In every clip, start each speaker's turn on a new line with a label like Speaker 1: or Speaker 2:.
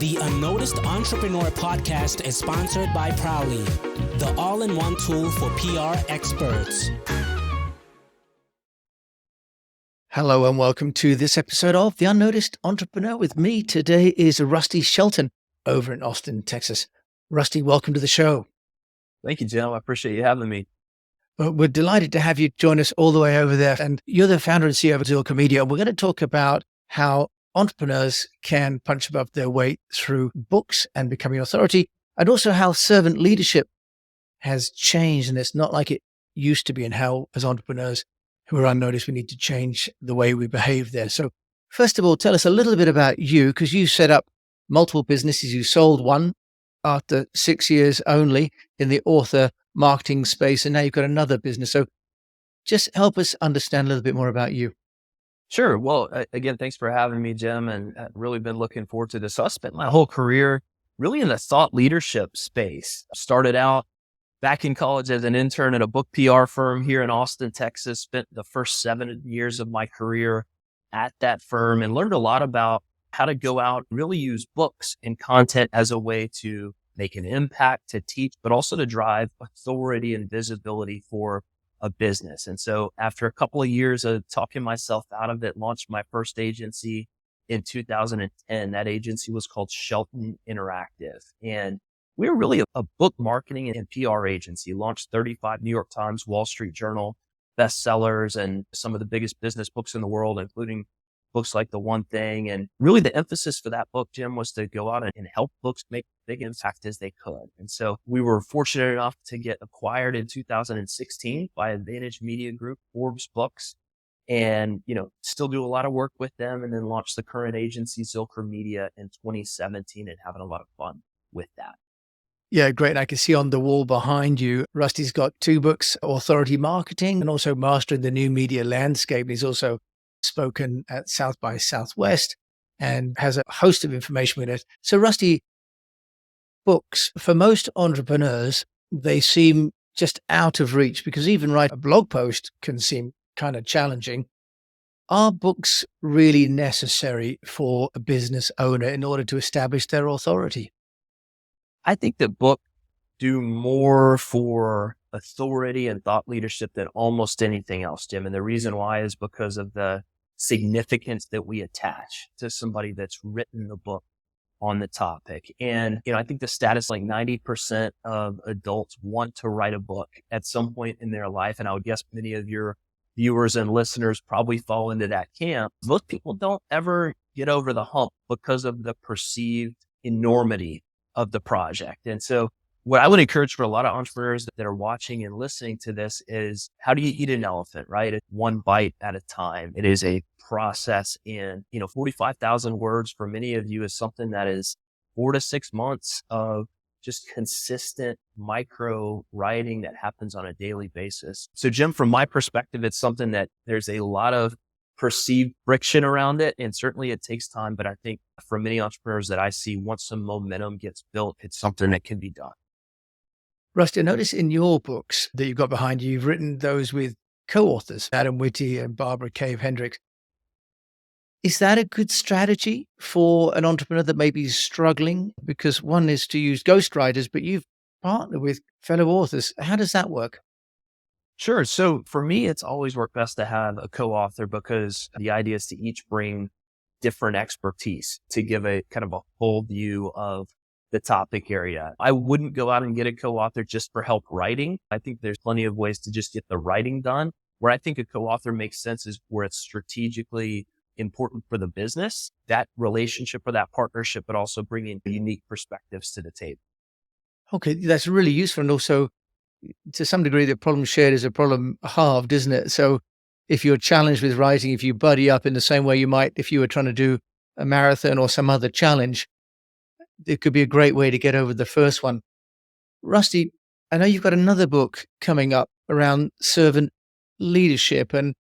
Speaker 1: The UnNoticed Entrepreneur Podcast is sponsored by Prowly, the all-in-one tool for PR experts.
Speaker 2: Hello and welcome to this episode of The UnNoticed Entrepreneur. With me today is Rusty Shelton over in Austin, Texas. Rusty, welcome to the show.
Speaker 3: Thank you, Jim. I appreciate you having me.
Speaker 2: Well, we're delighted to have you join us all the way over there. And you're the founder and CEO of Zilker Media. We're going to talk about how entrepreneurs can punch above their weight through books and becoming authority, and also how servant leadership has changed. And it's not like it used to be, and how as entrepreneurs who are unnoticed, we need to change the way we behave there. So first of all, tell us a little bit about you, because you set up multiple businesses. You sold one after 6 years only in the author marketing space, and now you've got another business. So just help us understand a little bit more about you.
Speaker 3: Sure. Well, again, thanks for having me, Jim, and I've really been looking forward to this. So I spent my whole career really in the thought leadership space. Started out back in college as an intern at a book PR firm here in Austin, Texas. Spent the first 7 years of my career at that firm and learned a lot about how to go out and really use books and content as a way to make an impact, to teach, but also to drive authority and visibility for a business. And so after a couple of years of talking myself out of it, launched my first agency in 2010. That agency was called Shelton Interactive. And we were really a book marketing and PR agency. Launched 35 New York Times, Wall Street Journal bestsellers, and some of the biggest business books in the world, including books like The One Thing. And really the emphasis for that book, Jim, was to go out and help books make big impact as they could. And so we were fortunate enough to get acquired in 2016 by Advantage Media Group, Forbes Books, and, still do a lot of work with them, and then launched the current agency, Zilker Media, in 2017, and having a lot of fun with that.
Speaker 2: Yeah, great. I can see on the wall behind you, Rusty's got 2 books, Authority Marketing and also Mastering the New Media Landscape. He's also spoken at South by Southwest and has a host of information with it. So Rusty, books, for most entrepreneurs, they seem just out of reach, because even write a blog post can seem kind of challenging. Are books really necessary for a business owner in order to establish their authority?
Speaker 3: I think that books do more for authority and thought leadership than almost anything else, Jim. And the reason why is because of the significance that we attach to somebody that's written the book on the topic. And, I think the status, like 90% of adults want to write a book at some point in their life. And I would guess many of your viewers and listeners probably fall into that camp. Most people don't ever get over the hump because of the perceived enormity of the project. And so what I would encourage for a lot of entrepreneurs that are watching and listening to this is, how do you eat an elephant, right? It's one bite at a time. It is a process in, 45,000 words for many of you is something that is 4 to 6 months of just consistent micro writing that happens on a daily basis. So Jim, from my perspective, it's something that there's a lot of perceived friction around it. And certainly it takes time. But I think for many entrepreneurs that I see, once some momentum gets built, it's something that can be done.
Speaker 2: Rusty, I notice in your books that you've got behind you, you've written those with co-authors, Adam Whitty and Barbara Cave Hendricks. Is that a good strategy for an entrepreneur that may be struggling? Because one is to use ghostwriters, but you've partnered with fellow authors. How does that work?
Speaker 3: Sure. So for me, it's always worked best to have a co-author, because the idea is to each bring different expertise to give a kind of a full view of the topic area. I wouldn't go out and get a co-author just for help writing. I think there's plenty of ways to just get the writing done. Where I think a co-author makes sense is where it's strategically important for the business, that relationship or that partnership, but also bringing unique perspectives to the table.
Speaker 2: Okay, that's really useful. And also, to some degree, the problem shared is a problem halved, isn't it? So if you're challenged with writing, if you buddy up in the same way you might if you were trying to do a marathon or some other challenge, it could be a great way to get over the first one. Rusty, I know you've got another book coming up around servant leadership, and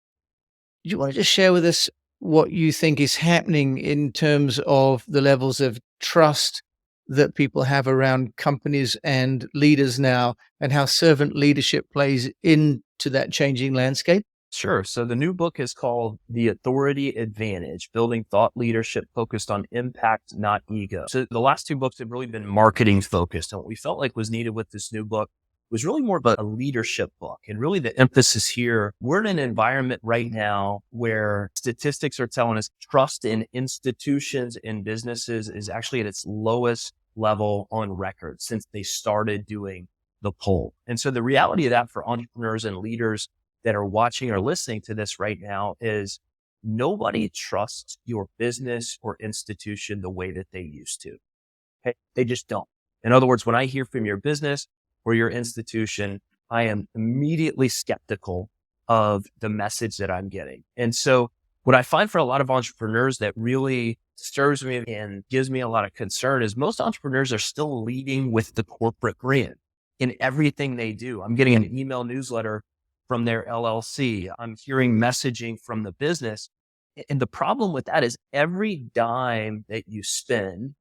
Speaker 2: you want to just share with us what you think is happening in terms of the levels of trust that people have around companies and leaders now, and how servant leadership plays into that changing landscape?
Speaker 3: Sure. So the new book is called The Authority Advantage, Building Thought Leadership Focused on Impact, Not Ego. So the last two books have really been marketing focused. And what we felt like was needed with this new book was really more of a leadership book. And really the emphasis here, we're in an environment right now where statistics are telling us trust in institutions and businesses is actually at its lowest level on record since they started doing the poll. And so the reality of that for entrepreneurs and leaders that are watching or listening to this right now is nobody trusts your business or institution the way that they used to. Okay? They just don't. In other words, when I hear from your business or your institution, I am immediately skeptical of the message that I'm getting. And so what I find for a lot of entrepreneurs that really disturbs me and gives me a lot of concern is most entrepreneurs are still leading with the corporate brand in everything they do. I'm getting an email newsletter from their LLC. I'm hearing messaging from the business. And the problem with that is every dime that you spend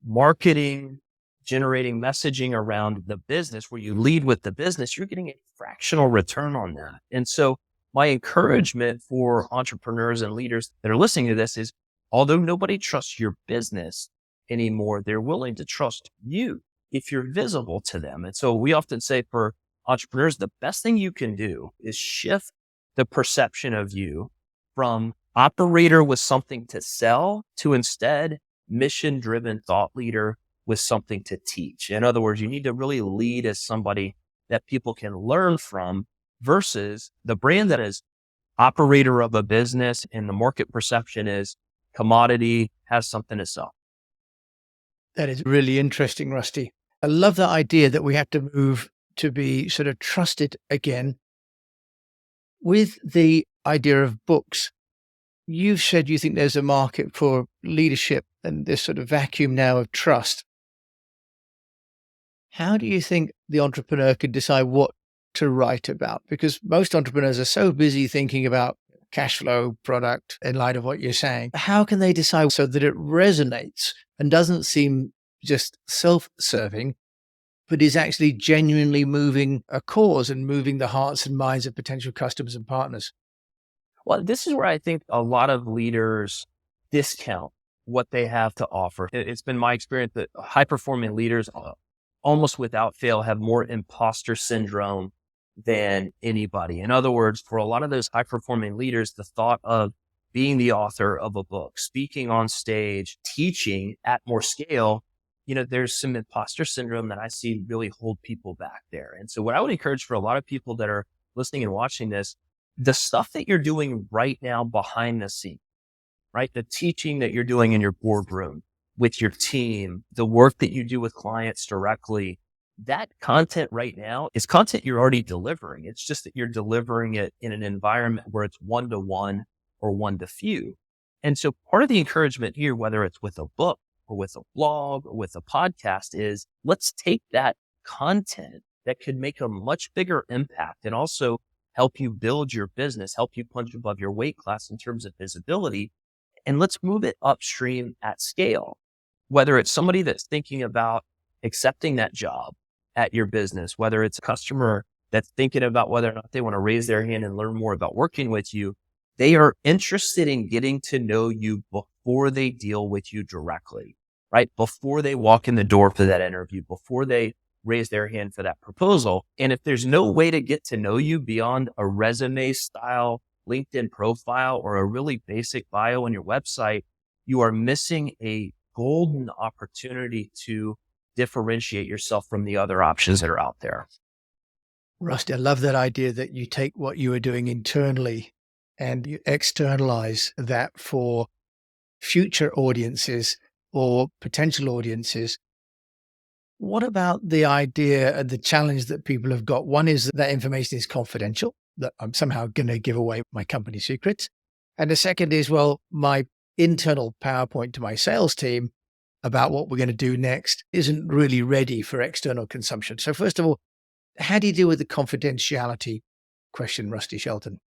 Speaker 3: marketing, generating messaging around the business where you lead with the business, you're getting a fractional return on that. And so my encouragement for entrepreneurs and leaders that are listening to this is, although nobody trusts your business anymore, they're willing to trust you if you're visible to them. And so we often say for entrepreneurs, the best thing you can do is shift the perception of you from operator with something to sell to instead mission-driven thought leader with something to teach. In other words, you need to really lead as somebody that people can learn from versus the brand that is operator of a business and the market perception is commodity, has something to sell.
Speaker 2: That is really interesting, Rusty. I love the idea that we have to move to be sort of trusted again. With the idea of books, you've said you think there's a market for leadership and this sort of vacuum now of trust. How do you think the entrepreneur could decide what to write about? Because most entrepreneurs are so busy thinking about cash flow, product, in light of what you're saying. How can they decide so that it resonates and doesn't seem just self-serving, but is actually genuinely moving a cause and moving the hearts and minds of potential customers and partners?
Speaker 3: Well, this is where I think a lot of leaders discount what they have to offer. It's been my experience that high-performing leaders almost without fail have more imposter syndrome than anybody. In other words, for a lot of those high-performing leaders, the thought of being the author of a book, speaking on stage, teaching at more scale, there's some imposter syndrome that I see really hold people back there. And so what I would encourage for a lot of people that are listening and watching this, the stuff that you're doing right now behind the scene, right? The teaching that you're doing in your boardroom with your team, the work that you do with clients directly, that content right now is content you're already delivering. It's just that you're delivering it in an environment where it's one-to-one or one-to-few. And so part of the encouragement here, whether it's with a book or with a blog or with a podcast, is let's take that content that could make a much bigger impact and also help you build your business, help you punch above your weight class in terms of visibility, and let's move it upstream at scale. Whether it's somebody that's thinking about accepting that job at your business, whether it's a customer that's thinking about whether or not they want to raise their hand and learn more about working with you, they are interested in getting to know you before they deal with you directly, right? Before they walk in the door for that interview, before they raise their hand for that proposal. And if there's no way to get to know you beyond a resume style LinkedIn profile or a really basic bio on your website, you are missing a golden opportunity to differentiate yourself from the other options that are out there.
Speaker 2: Rusty, I love that idea that you take what you are doing internally and you externalize that for future audiences or potential audiences. What about the idea and the challenge that people have got? One is that information is confidential, that I'm somehow going to give away my company secrets. And the second is, well, my internal PowerPoint to my sales team about what we're going to do next isn't really ready for external consumption. So first of all, how do you deal with the confidentiality question, Rusty Shelton?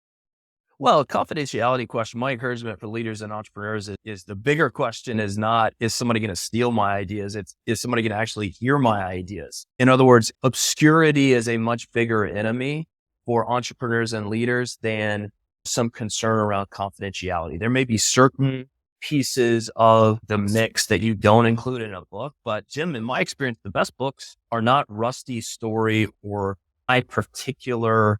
Speaker 3: Well, confidentiality question, my encouragement for leaders and entrepreneurs is the bigger question is not, is somebody going to steal my ideas? It's, is somebody going to actually hear my ideas? In other words, obscurity is a much bigger enemy for entrepreneurs and leaders than some concern around confidentiality. There may be certain pieces of the mix that you don't include in a book, but Jim, in my experience, the best books are not Rusty's story or my particular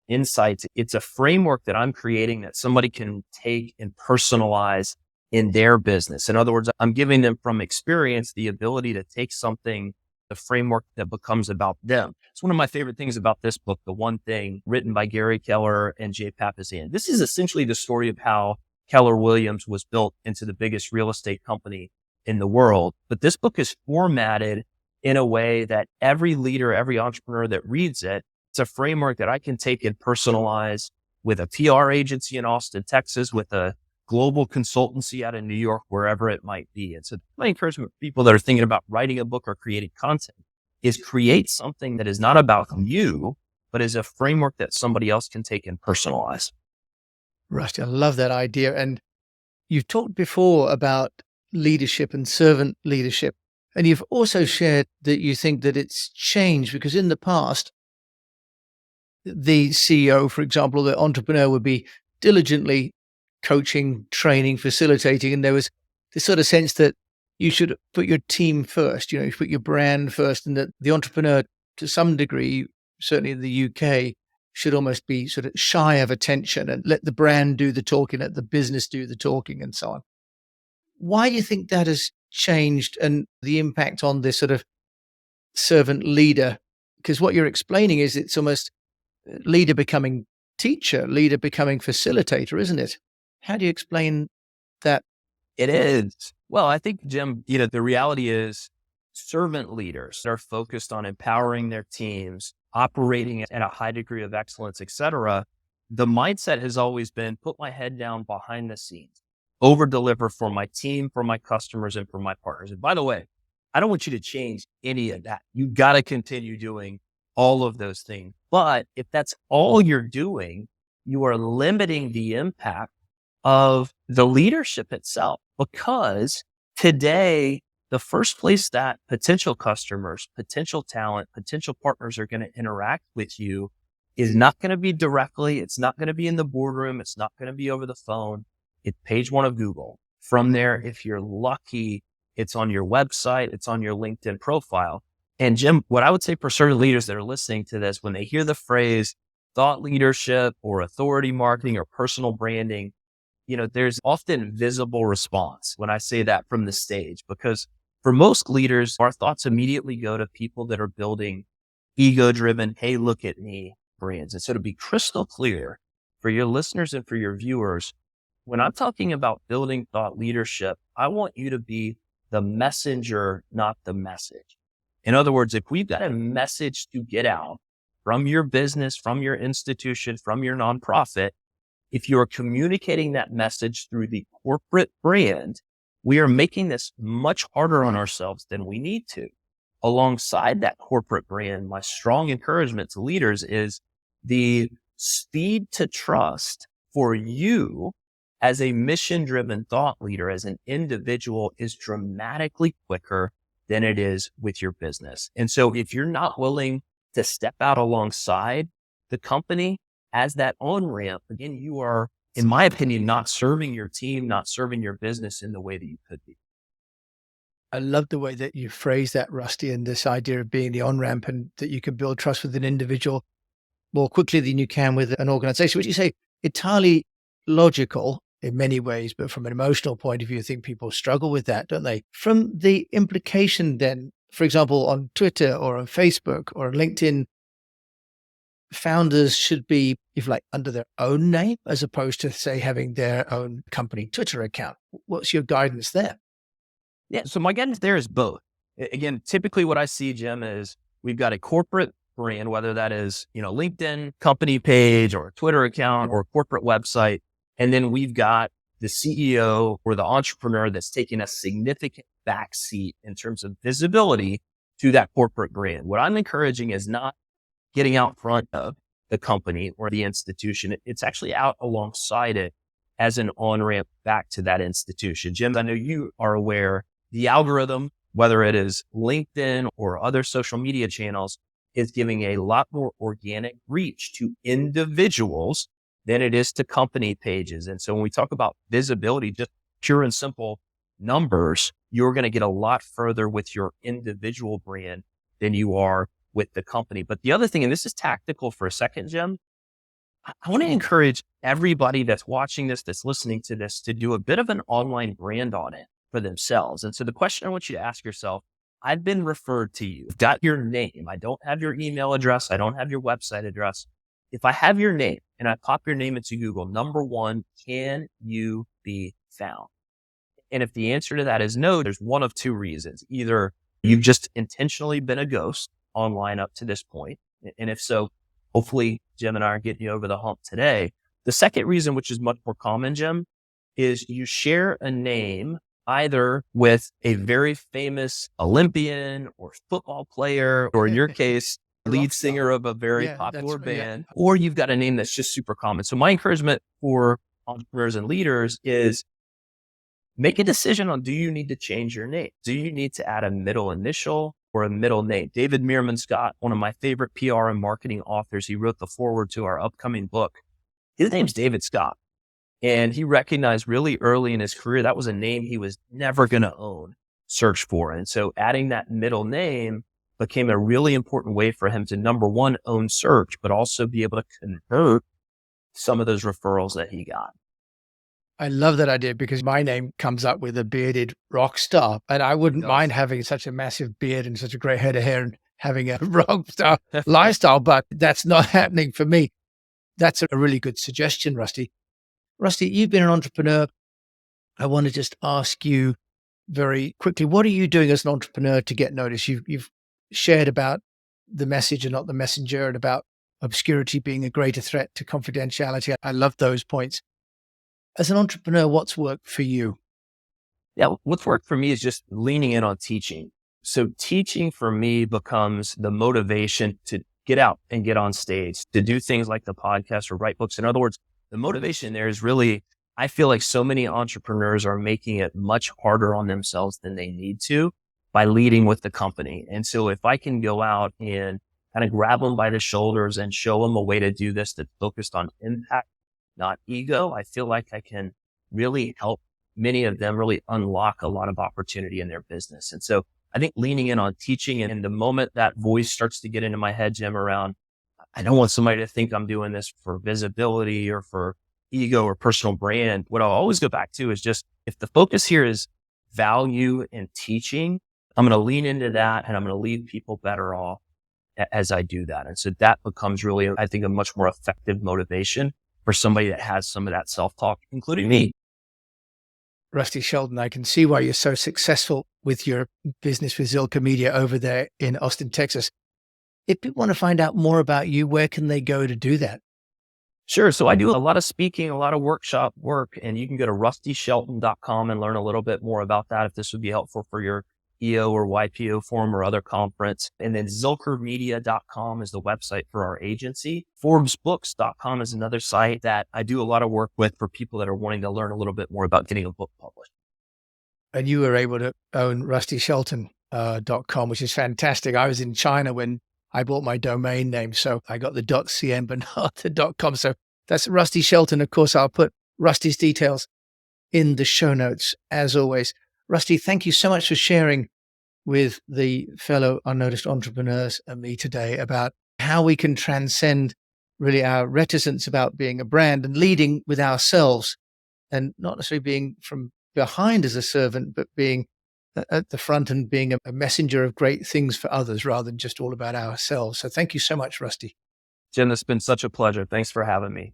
Speaker 3: insights. It's a framework that I'm creating that somebody can take and personalize in their business. In other words, I'm giving them from experience the ability to take something, the framework that becomes about them. It's one of my favorite things about this book, The One Thing, written by Keller and Jay Papasan. This is essentially the story of how Keller Williams was built into the biggest real estate company in the world. But this book is formatted in a way that every leader, every entrepreneur that reads it, it's a framework that I can take and personalize with a PR agency in Austin, Texas, with a global consultancy out of New York, wherever it might be. And so my encouragement for people that are thinking about writing a book or creating content is create something that is not about you, but is a framework that somebody else can take and personalize.
Speaker 2: Rusty, I love that idea. And you've talked before about leadership and servant leadership. And you've also shared that you think that it's changed because in the past, the CEO, for example, the entrepreneur would be diligently coaching, training, facilitating. And there was this sort of sense that you should put your team first, you put your brand first, and that the entrepreneur, to some degree, certainly in the UK, should almost be sort of shy of attention and let the brand do the talking, let the business do the talking and so on. Why do you think that has changed and the impact on this sort of servant leader? Because what you're explaining is it's almost leader becoming teacher, leader becoming facilitator, isn't it? How do you explain that?
Speaker 3: It is. Well, I think, Jim, the reality is servant leaders are focused on empowering their teams, operating at a high degree of excellence, et cetera. The mindset has always been put my head down behind the scenes, over deliver for my team, for my customers, and for my partners. And by the way, I don't want you to change any of that. You got to continue doing all of those things. But if that's all you're doing, you are limiting the impact of the leadership itself, because today, the first place that potential customers, potential talent, potential partners are going to interact with you is not going to be directly. It's not going to be in the boardroom. It's not going to be over the phone. It's page one of Google. From there, if you're lucky, it's on your website. It's on your LinkedIn profile. And Jim, what I would say for certain leaders that are listening to this, when they hear the phrase thought leadership or authority marketing or personal branding, there's often visible response when I say that from the stage, because for most leaders, our thoughts immediately go to people that are building ego-driven, hey, look at me brands. And so to be crystal clear for your listeners and for your viewers, when I'm talking about building thought leadership, I want you to be the messenger, not the message. In other words, if we've got a message to get out from your business, from your institution, from your nonprofit, if you're communicating that message through the corporate brand, we are making this much harder on ourselves than we need to. Alongside that corporate brand, my strong encouragement to leaders is the speed to trust for you as a mission-driven thought leader, as an individual, is dramatically quicker than it is with your business. And so if you're not willing to step out alongside the company as that on-ramp, again, you are, in my opinion, not serving your team, not serving your business in the way that you could be.
Speaker 2: I love the way that you phrase that, Rusty, and this idea of being the on-ramp and that you can build trust with an individual more quickly than you can with an organization, which you say entirely logical in many ways, but from an emotional point of view, I think people struggle with that, don't they? From the implication then, for example, on Twitter or on Facebook or on LinkedIn, founders should be, if like, under their own name, as opposed to, say, having their own company Twitter account. What's your guidance there?
Speaker 3: Yeah, so my guidance there is both. Again, typically what I see, Jim, is we've got a corporate brand, whether that is, LinkedIn company page or a Twitter account or a corporate website. And then we've got the CEO or the entrepreneur that's taking a significant backseat in terms of visibility to that corporate brand. What I'm encouraging is not getting out front of the company or the institution. It's actually out alongside it as an on-ramp back to that institution. Jim, I know you are aware the algorithm, whether it is LinkedIn or other social media channels, is giving a lot more organic reach to individuals than it is to company pages. And so when we talk about visibility, just pure and simple numbers, you're going to get a lot further with your individual brand than you are with the company. But the other thing, and this is tactical for a second, Jim, I want to encourage everybody that's watching this, that's listening to this, to do a bit of an online brand audit for themselves. And so the question I want you to ask yourself, I've been referred to you, I've got your name. I don't have your email address. I don't have your website address. If I have your name and I pop your name into Google, number one, can you be found? And if the answer to that is no, there's one of two reasons. Either you've just intentionally been a ghost online up to this point. And if so, hopefully Jim and I are getting you over the hump today. The second reason, which is much more common, Jim, is you share a name either with a very famous Olympian or football player, or in your case, lead singer of a very popular band, or you've got a name that's just super common. So my encouragement for entrepreneurs and leaders is make a decision on, do you need to change your name? Do you need to add a middle initial or a middle name? David Meerman Scott, one of my favorite PR and marketing authors, he wrote the foreword to our upcoming book. His name's David Scott. And he recognized really early in his career, that was a name he was never going to own, search for. And so adding that middle name became a really important way for him to, number one, own search, but also be able to convert some of those referrals that he got.
Speaker 2: I love that idea because my name comes up with a bearded rock star. And I wouldn't mind having such a massive beard and such a great head of hair and having a rock star lifestyle, but that's not happening for me. That's a really good suggestion, Rusty. Rusty, you've been an entrepreneur. I want to just ask you very quickly, what are you doing as an entrepreneur to get noticed? You've shared about the message and not the messenger, and about obscurity being a greater threat to confidentiality. I love those points. As an entrepreneur, what's worked for you?
Speaker 3: Yeah, what's worked for me is just leaning in on teaching. So teaching for me becomes the motivation to get out and get on stage, to do things like the podcast or write books. In other words, the motivation there is really, I feel like so many entrepreneurs are making it much harder on themselves than they need to by leading with the company. And so if I can go out and kind of grab them by the shoulders and show them a way to do this that's focused on impact, not ego, I feel like I can really help many of them really unlock a lot of opportunity in their business. And so I think leaning in on teaching, and the moment that voice starts to get into my head, Jim, around, I don't want somebody to think I'm doing this for visibility or for ego or personal brand. What I'll always go back to is just, if the focus here is value and teaching, I'm going to lean into that and I'm going to leave people better off as I do that. And so that becomes really, I think, a much more effective motivation for somebody that has some of that self-talk, including me.
Speaker 2: Rusty Shelton, I can see why you're so successful with your business with Zilker Media over there in Austin, Texas. If people want to find out more about you, where can they go to do that?
Speaker 3: Sure. So I do a lot of speaking, a lot of workshop work, and you can go to rustyshelton.com and learn a little bit more about that if this would be helpful for your EO or YPO forum or other conference. And then zilkermedia.com is the website for our agency. Forbesbooks.com is another site that I do a lot of work with for people that are wanting to learn a little bit more about getting a book published.
Speaker 2: And you were able to own rustyshelton.com, which is fantastic. I was in China when I bought my domain name, so I got the .cn but not the .com. So that's Rusty Shelton. Of course, I'll put Rusty's details in the show notes as always. Rusty, thank you so much for sharing with the fellow UnNoticed entrepreneurs and me today about how we can transcend really our reticence about being a brand and leading with ourselves, and not necessarily being from behind as a servant, but being at the front and being a messenger of great things for others rather than just all about ourselves. So thank you so much, Rusty.
Speaker 3: Jim, it's been such a pleasure. Thanks for having me.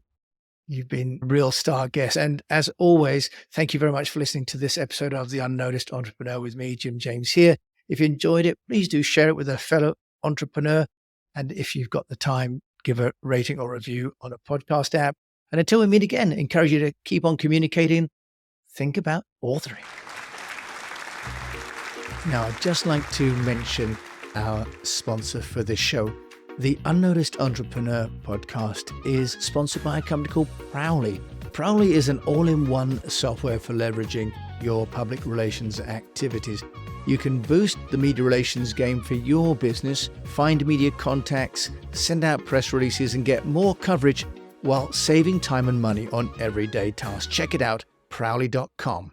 Speaker 2: You've been a real star guest. And as always, thank you very much for listening to this episode of The UnNoticed Entrepreneur with me, Jim James here. If you enjoyed it, please do share it with a fellow entrepreneur. And if you've got the time, give a rating or review on a podcast app. And until we meet again, encourage you to keep on communicating. Think about authoring. Now, I'd just like to mention our sponsor for this show. The UnNoticed Entrepreneur podcast is sponsored by a company called Prowly. Prowly is an all-in-one software for leveraging your public relations activities. You can boost the media relations game for your business, find media contacts, send out press releases, and get more coverage while saving time and money on everyday tasks. Check it out, Prowly.com.